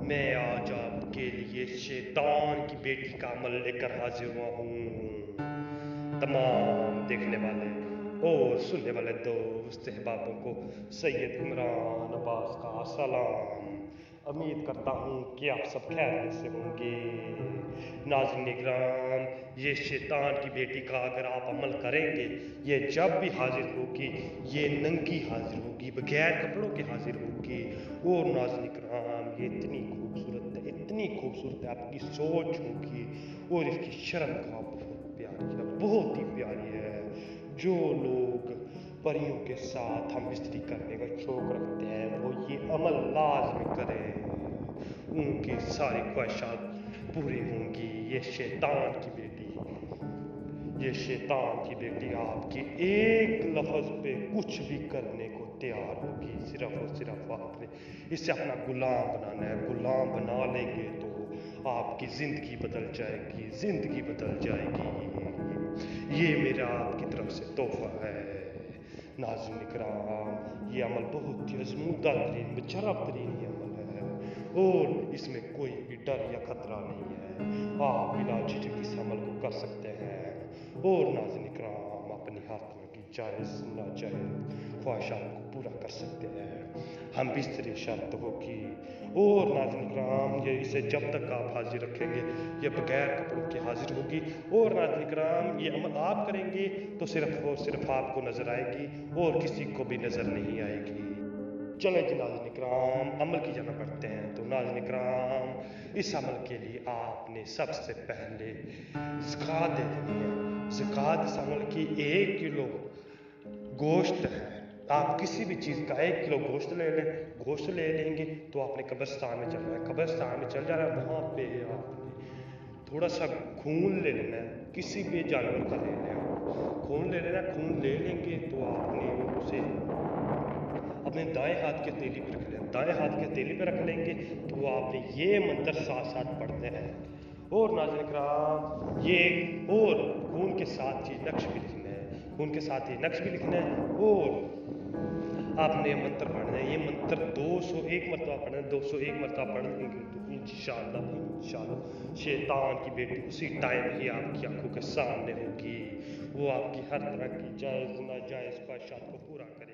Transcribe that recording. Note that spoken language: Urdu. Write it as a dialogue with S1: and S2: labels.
S1: میں آج آپ کے لیے شیطان کی بیٹی کا عمل لے کر حاضر ہوا ہوں۔ تمام دیکھنے والے اور سننے والے دوست احبابوں کو سید عمران عباس کا سلام۔ امید کرتا ہوں کہ آپ سب خیریت سے ہوں گے۔ ناظرین اکرام، یہ شیطان کی بیٹی کا اگر آپ عمل کریں گے، یہ جب بھی حاضر ہوگی یہ ننگی حاضر ہوگی، بغیر کپڑوں کے حاضر ہوگی۔ اور ناظرین اکرام، یہ اتنی خوبصورت ہے، آپ کی سوچ ہوگی اور اس کی شرم کا بہت پیاری ہے، بہت ہی پیاری ہے۔ جو لوگ پریوں کے ساتھ ہم بستری کرنے کا شوق رکھتے ہیں وہ یہ عمل لازمی کریں، ان کی ساری خواہشات پوری ہوں گی۔ یہ شیطان کی بیٹی آپ کی ایک لفظ پہ کچھ بھی کرنے کو تیار ہوگی، صرف اور صرف آپ نے اسے اپنا غلام بنانا ہے۔ غلام بنا لیں گے تو آپ کی زندگی بدل جائے گی، زندگی بدل جائے گی۔ یہ میرا آپ کی طرف سے تحفہ ہے۔ ناظرین اکرام، یہ عمل بہت ہی ازمودہ ترین، مجرب ترین یہ عمل ہے اور اس میں کوئی بھی ڈر یا خطرہ نہیں ہے۔ آپ بلا جھجک اس عمل کو کر سکتے ہیں اور ناظرین اکرام اپنی ہاتھوں کی جائز ناجائز خواہشات کو پورا کر سکتے ہیں۔ ہم بستری شرط ہوگی اور ناظرین اکرام یہ اسے جب تک آپ حاضر رکھیں گے یہ بغیر کپڑوں کے حاضر ہوگی، اور ناظرین اکرام یہ عمل آپ کریں گے تو صرف اور صرف آپ کو نظر آئے گی اور کسی کو بھی نظر نہیں آئے گی۔ چلیں جی ناظرین اکرام، عمل کی جانب بڑھتے ہیں۔ تو ناظرین اکرام، اس عمل کے لیے آپ نے سب سے پہلے زکوٰۃ دے دینی ہے۔ زکوٰۃ اس عمل کی 1 کلو گوشت ہے۔ آپ کسی بھی چیز کا 1 کلو گوشت لے لیں گے تو آپ نے قبرستان میں چل جانا ہے، وہاں پہ آپ نے تھوڑا سا خون لے لینا ہے، کسی بھی جانور کا لے لیں، خون لے لینا ہے۔ خون لے لیں گے تو آپ نے اسے اپنے دائیں ہاتھ کے ہتھیلی پہ رکھ لیں، دائیں ہاتھ کے ہتھیلی پہ رکھ لیں گے تو آپ نے یہ منتر ساتھ ساتھ پڑھتے ہیں۔ اور ناظرین اکرام، یہ اور خون کے ساتھ یہ نقش بھی لکھنا ہے، اور آپ نے یہ منتر پڑھنا ہے۔ یہ منتر 201 مرتبہ پڑھنا ہے، 201 مرتبہ پڑھ لیں گے تو انشاءاللہ شیطان کی بیٹی اسی ٹائم ہی آپ کی آنکھوں کے سامنے ہوگی، وہ آپ کی ہر طرح کی جائز ناجائز خواہشات کو پورا کرے۔